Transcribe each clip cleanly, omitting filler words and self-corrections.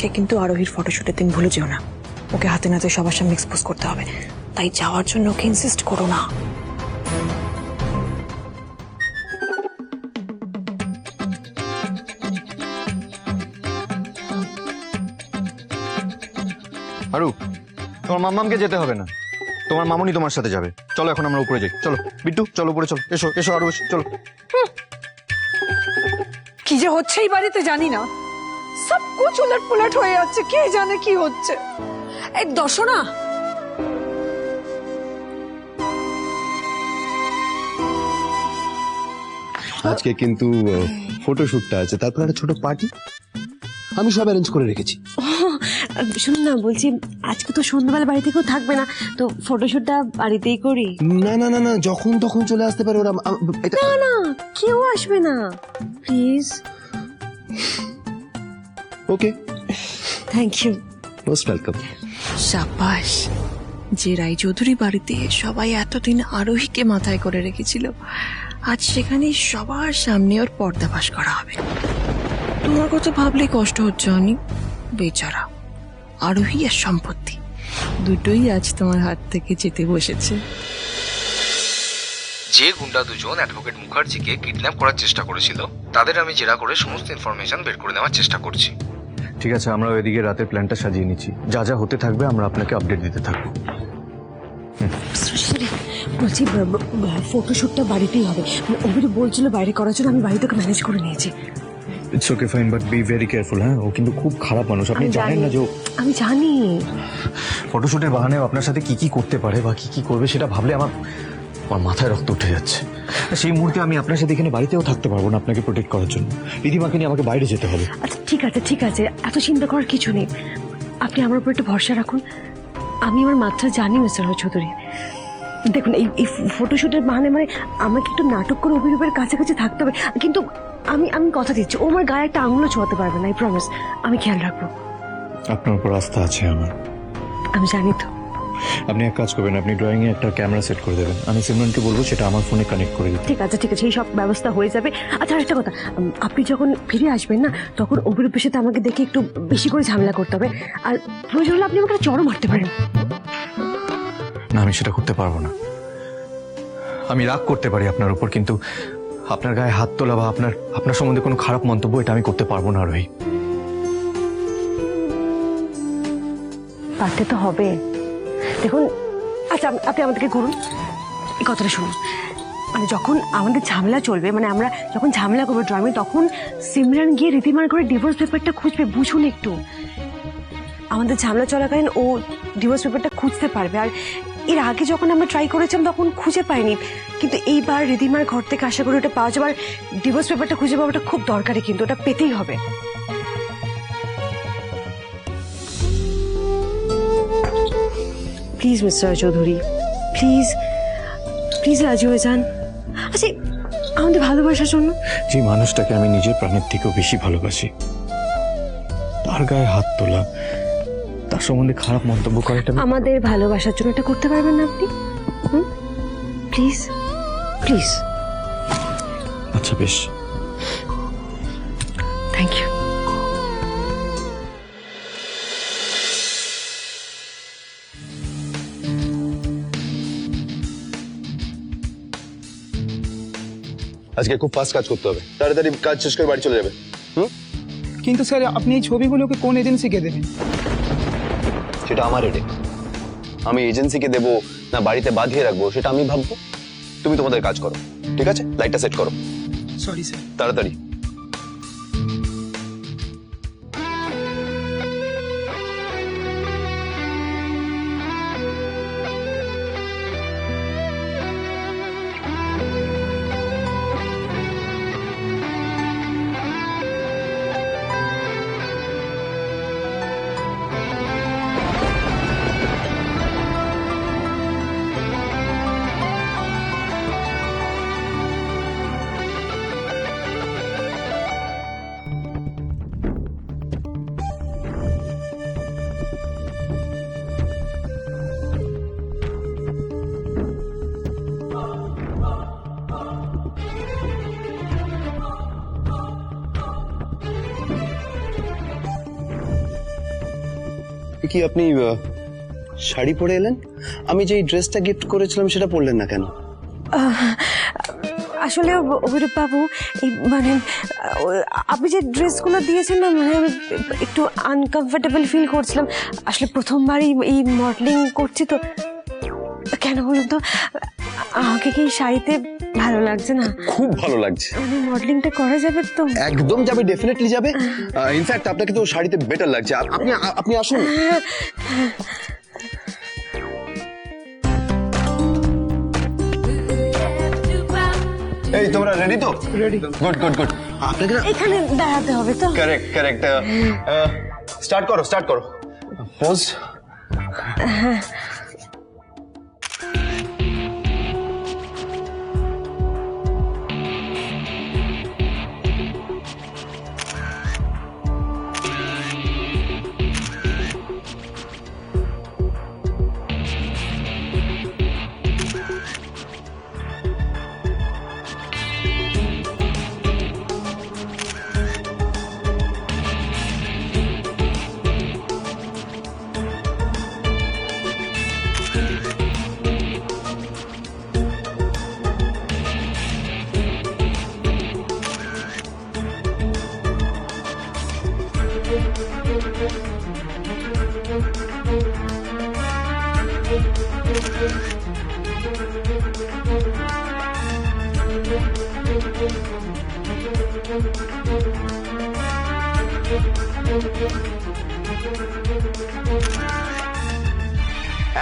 আজকে কিন্তু আরোহীর ফটোশুটের দিন ভুলে যেও না, ওকে হাতে নাতে সবার সামনে এক্সপোজ করতে হবে, তাই যাওয়ার জন্য ওকে ইনসিস্ট করো না। আরু, তোমার মাম্মামকে যেতে হবে না, তোমার মামুনি তোমার সাথে যাবে। চলো এখন আমরা উপরে যাই। চলো বিট্টু, চলো উপরে চলো। এসো এসো আরু, এসো চলো। কি যে হচ্ছে এই বাড়িতে জানি না, সব কুছ উলট পুলট হয়ে যাচ্ছে, কে জানে কি হচ্ছে। এই দর্শনা, আজকে কিন্তু ফটোশুটটা আছে, তারপর একটা ছোট পার্টি আমি সব অ্যারেঞ্জ করে রেখেছি। শুনুন না, বলছি আজকে তো সন্ধ্যাবেলা বাড়িতে কেউ থাকবে না, তো ফটোশুটটা বাড়িতেই করি। না না না না, যখন তখন চলে আসতে পারে ওরা। না না, কেউ আসবে না, please. Okay, thank you. Most welcome. সাবাস, যে রায়চৌধুরী বাড়িতে সবাই এতদিন আরোহীকে মাথায় করে রেখেছিল, আজ সেখানে সবার সামনে ওর পর্দাফাশ করা হবে। তোমার কথা ভাবলেই কষ্ট হচ্ছে অনি, বেচারা। আরোহী আর সম্পত্তি দুটোই আজ তোমার হাত থেকে যেতে বসেছে। যে গুন্ডা দুজন অ্যাডভোকেট মুখার্জিকে কিডন্যাপ করার চেষ্টা করেছিল, তাদের আমি জেরা করে সমস্ত ইনফরমেশন বের করে নেওয়ার চেষ্টা করছি। ঠিক আছে, আমরা ওইদিকে রাতের প্ল্যানটা সাজিয়ে নিচ্ছি। যা যা হতে থাকবে আমরা আপনাকে আপডেট দিতে থাকবো। বলছি ফটোশুটটা বাড়িতেই হবে, অভির বলছিল বাইরে করার জন্য, আমি বাড়িতে ম্যানেজ করে নিয়েছি। It's okay, fine, but be very careful. হ্যাঁ, ও কিন্তু খুব খারাপ মানুষ, আপনি জানেন না যে আমি জানি। ফটোশুটের বাহানে আপনার সাথে কি কি করতে পারে বা কি কি করবে সেটা ভাবলে আমার মাথায় রক্ত উঠে যাচ্ছে। সেই মুহূর্তে আমি আপনার সাথে এখানে বাড়িতেও থাকতে পারবো না আপনাকে প্রোটেক্ট করার জন্য। দিদিমাকে নিয়ে আমাকে বাইরে যেতে হবে। আচ্ছা ঠিক আছে ঠিক আছে, এত চিন্তা করার কিছু নেই, আপনি আমার উপর একটু ভরসা রাখুন। আমি আমার মাত্রা জানি মিস্টার চৌধুরী। দেখুন এই ফটোশুটের বাহানে মানে আমাকে একটু নাটক করে অভিরূপের কাছাকাছি থাকতে হবে, কিন্তু আমি আমি কথা দিচ্ছি ও আমার গায়ে একটা আঙুলও ছোঁয়াতে পারবে না, আই প্রমিস। আমি খেয়াল রাখবো। আপনার উপর আস্থা আছে আমার। আমি জানি তো। আপনি এক কাজ করবেন, আপনি ড্রয়িং এ একটা ক্যামেরা সেট করে দেবেন, আমি সিমরানকে বলবো সেটা আমার ফোনে কানেক্ট করে দিতে। ঠিক আছে ঠিক আছে, এই সব ব্যবস্থা হয়ে যাবে। আচ্ছা আরেকটা কথা, আপনি যখন ফিরে আসবেন না, তখন অভিরূপের সাথে আমাকে দেখে একটু বেশি করে ঝামেলা করতে হবে, আর প্রয়োজন হলে আপনি আমাকে চড়ও মারতে পারেন। না, আমি সেটা করতে পারবো না। আমি রাগ করতে পারি আপনার উপর, কিন্তু আপনার গায়ে হাত তোলা বা আপনার সম্বন্ধে কোনো খারাপ মন্তব্য এটা আমি করতে পারবো না রোহি। পারতে তো হবে। দেখুন, আচ্ছা আপনি আমাদেরকে করুন, এই কথাটা শুনুন। মানে যখন আমাদের ঝামেলা চলবে, মানে আমরা যখন ঝামেলা করবো ড্রামে, তখন সিমরান গিয়ে রীতিমার করে ডিভোর্স পেপারটা খুঁজবে, বুঝুন একটু। আমাদের ঝামেলা চলাকালীন ও ডিভোর্স পেপারটা খুঁজতে পারবে, আর এর আগে যখন আমরা ট্রাই করেছিলাম তখন খুঁজে পাইনি, কিন্তু এইবার রীতিমার ঘর থেকে আশা করি ওটা পাওয়া যাবে। আর ডিভোর্স পেপারটা খুঁজে পাওয়াটা খুব দরকারি, কিন্তু ওটা পেতেই হবে। Please mister Chowdhury, please please রাজি হয়ে যান। আচ্ছা, আমাদের ভালোবাসার জন্য। যে মানুষটাকে আমি নিজের প্রাণের থেকেও বেশি ভালোবাসি, তার গায়ে হাত তোলা, তার সম্বন্ধে খারাপ মন্তব্য করাটা আমাদের ভালোবাসার জন্য এটা করতে পারবেন না আপনি? Please please. আচ্ছা বেশ, থ্যাংক ইউ। আজকে খুব ফাস্ট কাজ করতে হবে, তাড়াতাড়ি কাজ শেষ করে বাড়ি চলে যাবে। কিন্তু স্যার আপনি এই ছবিগুলোকে কোন এজেন্সিকে দেবেন? সেটা আমার হেডে। আমি এজেন্সিকে দেবো না বাড়িতে বাঁধিয়ে রাখবো সেটা আমি ভাববো। তুমি তোমাদের কাজ করো, ঠিক আছে? লাইটটা সেট করো সরি স্যার। তাড়াতাড়ি। কি আপনি শাড়ি পরে এলেন? আমি যে ড্রেসটা গিফট করেছিলাম সেটা পরলেন না কেন? আসলে অভিরূপ বাবু এই মানে আপনি যে ড্রেসগুলো দিয়েছেন না মানে আমি একটু আনকমফোর্টেবল ফিল করছিলাম। আসলে প্রথমবারই এই মডেলিং করছি তো। কেন বলুন তো, আমাকে কি এই শাড়িতে ভালো লাগছে না? খুব ভালো লাগছে। মানে মডেলিংটা করা যাবে তো? একদম যাবে, ডেফিনেটলি যাবে। ইনফ্যাক্ট আপনাকে তো শাড়িতে বেটার লাগছে। আপনি আসুন। এই তোমরা রেডি তো? রেডি। Good good good. আপনাকে না এখানে দাঁড়াতে হবে তো? Correct correct. স্টার্ট করো pose.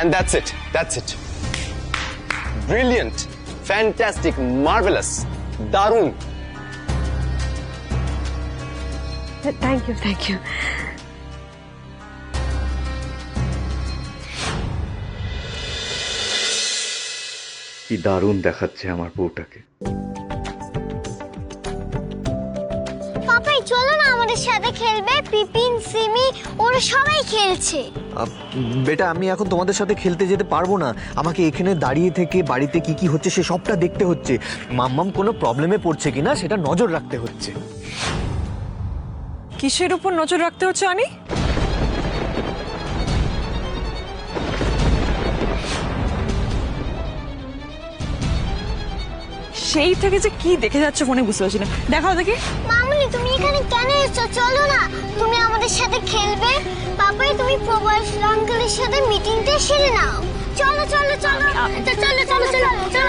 And that's it. Brilliant, fantastic, marvelous, দারুণ। Thank you. কি দারুণ দেখাচ্ছে আমার বউটাকে। পাপাই চলো না আমাদের সাথে খেলবে। পিপিন, সিমি ওরা সবাই খেলছে। বেটা আমি এখন তোমাদের সাথে খেলতে যেতে পারবো না। আমাকে এখানে দাঁড়িয়ে থেকে বাড়িতে কি কি হচ্ছে সে সবটা দেখতে হচ্ছে। মাম্মাম কোনো প্রবলেমে পড়ছে কিনা সেটা নজর রাখতে হচ্ছে। কিসের উপর নজর রাখতে হচ্ছে আনি? সেই থেকে যে কি দেখে যাচ্ছে ফোনে বুঝতে পারছি না। দেখাও দেখি। মামুনি তুমি এখানে কেন এসেছো? চলো না তুমি আমাদের সাথে খেলবে। পাপাই তুমি প্রবাস আঙ্কেলের সাথে মিটিংটা সেরে নাও। চলো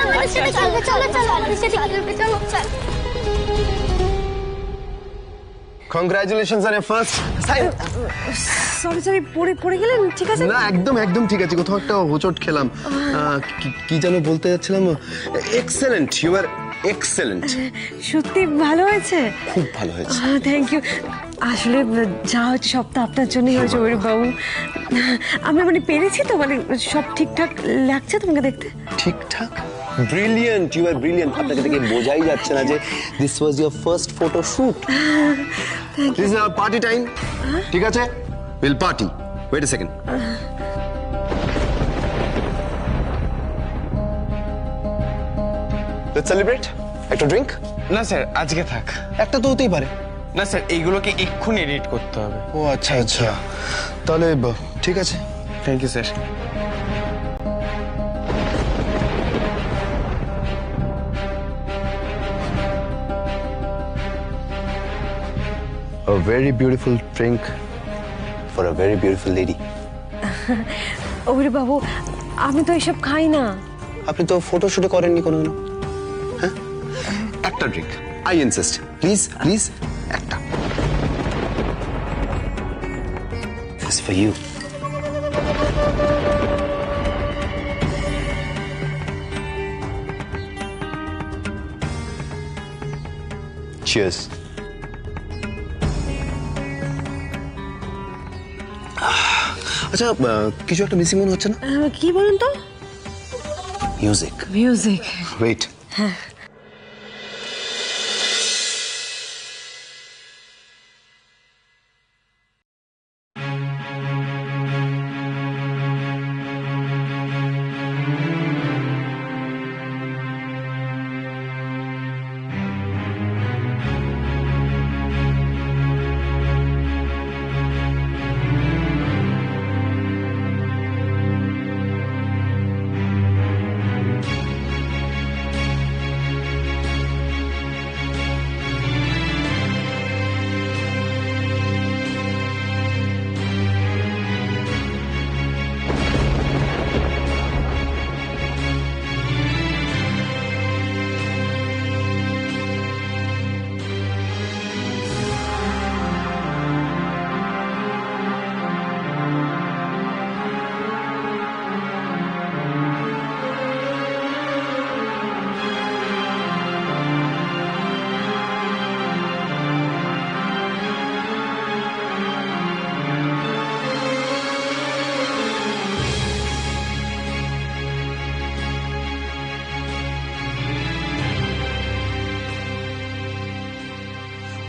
আমাদের সাথে খেলবে। চলো আমাদের সাথে খেলবে। চলো। Congratulations on your first sign. Sorry পড়ে গেলেন? ঠিক আছে না একদম ঠিক আছে। কোথাও একটা হোঁচট খেলাম। কি যেন বলতে যাচ্ছিলাম। Excellent, you are excellent. সত্যি ভালো হয়েছে? খুব ভালো হয়েছে। Thank you. আসলে যা হচ্ছে সব তো আপনার জন্যই হয়েছে অভিরূপ বাবু। আমি মানে পেরেছি তো, মানে সব ঠিকঠাক লাগছে তোমাকে দেখতে? ঠিকঠাক, ব্রিলিয়েন্ট, ইউ আর ব্রিলিয়েন্ট। আপনাকে দেখে বোঝাই যাচ্ছে না যে this was your first photo shoot. This is our party time. ঠিক আছে, will party. Wait a second. Let's celebrate. একটা ড্রিঙ্ক? না স্যার, আজকে থাক। একটা তো হতেই পারে। না স্যার, এইগুলোকে এক্ষুনি এডিট করতে হবে। ও আচ্ছা তাহলে ঠিক আছে। Thank you sir. A very beautiful drink for a very beautiful lady. Abhirup বাবু আমি তো এসব খাই না। আপনি তো ফটো শুটে করেননি কোনো? হ্যাঁ, একটা ড্রিঙ্ক, আই ইনসিস্ট। প্লিজ একটা। This for you. Cheers. আচ্ছা, কিছু একটা মিসিং মনে হচ্ছে না? কি বলুন তো? মিউজিক। ওয়েট।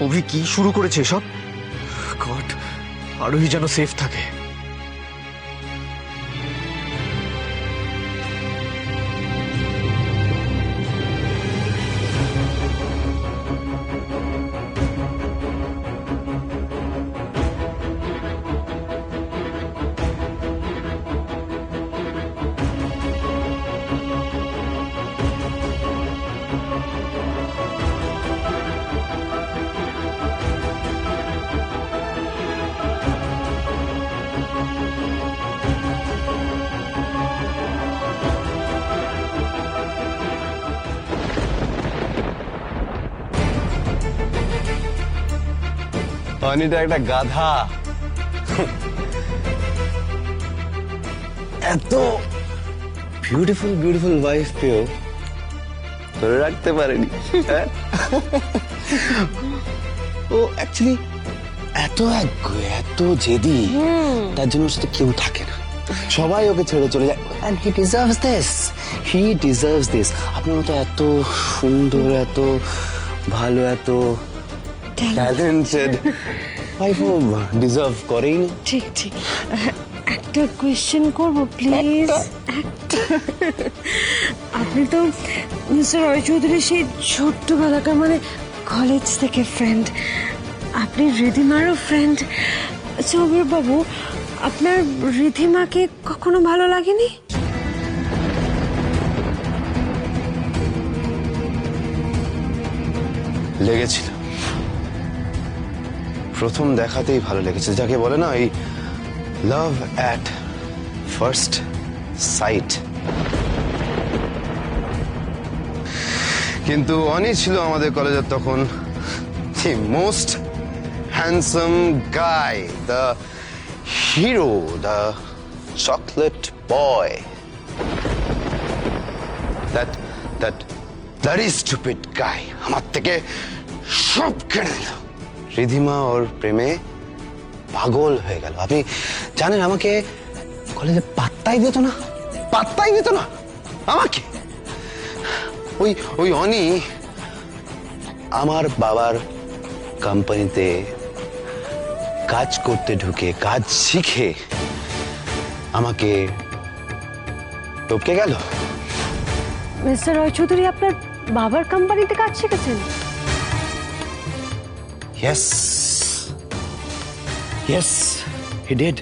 অভি কি শুরু করেছে সব? গড, আরোহী যেন সেফ থাকে। অনিটা একটা গাধা। এত বিউটিফুল বিউটিফুল ওয়াইফ পেয়েও ধরে রাখতে পারেনি। হ্যাঁ? ও অ্যাকচুয়ালি এত এত জেদি, তার জন্য ওর সাথে কেউ থাকে না, সবাই ওকে ছেড়ে চলে যায়। and he deserves this, he deserves this। আপনার মতো এত সুন্দর, এত ভালো, এত ট্যালেন্টেড ওয়াইফও ডিজার্ভ করেই না। ঠিক ঠিক। একটা কোয়েশ্চেন করবো প্লিজ? আপনি তো মিস্টার রয় চৌধুরী সেই ছোট্টবেলাকার মানে কলেজ থেকে ফ্রেন্ড, আপনি রিধিমারও ফ্রেন্ড। সৌভির বাবু, আপনার রিধিমাকে কখনো ভালো লাগেনি? লেগেছিল, প্রথম দেখাতেই ভালো লেগেছে, যাকে বলে না এই লাভ অ্যাট ফার্স্ট সাইট। কিন্তু অনি ছিল আমাদের কলেজের তখন the most handsome guy, the hero, the chocolate boy, that bloody stupid guy আমার থেকে সব কেড়ে নিল। রিধিমা ওর প্রেমে পাগল হয়ে গেল। আপনি জানেন আমাকে কলেজে পাত্তাই দিত না, পাত্তাই দিত না আমাকে। ওই অনি আমার বাবার কোম্পানিতে কাজ করতে ঢুকে, কাজ শিখে আমাকে টপকে গেল। মিস্টার রয় চৌধুরী আপনার বাবার কোম্পানিতে কাজ শিখেছেন? Yes, yes, he did.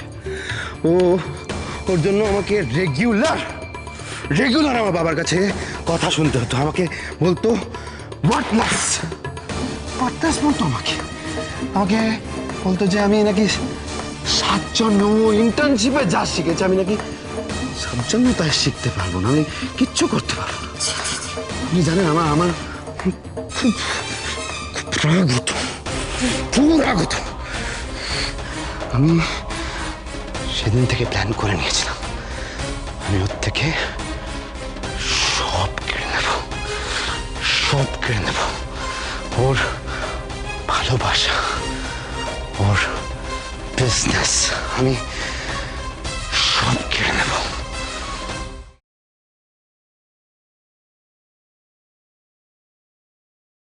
ওর জন্য আমাকে রেগুলার আমার বাবার কাছে কথা শুনতে হতো। আমাকে বলতো হোয়াট নাস বলতো আমাকে বলতো যে আমি নাকি 7 জন্য ইন্টার্নশিপে যা শিখেছি আমি নাকি 7 জন্য তাই শিখতে পারবো না, আমি কিচ্ছু করতে পারবো না। আপনি জানেন আমার খুব রাগ হতো, খুব রাগ হতো। আমি সেদিন থেকে প্ল্যান করে নিয়েছিলাম, আমি ওর থেকে সব কেড়ে নেব। ওর ভালোবাসা, ওর বিজনেস, আমি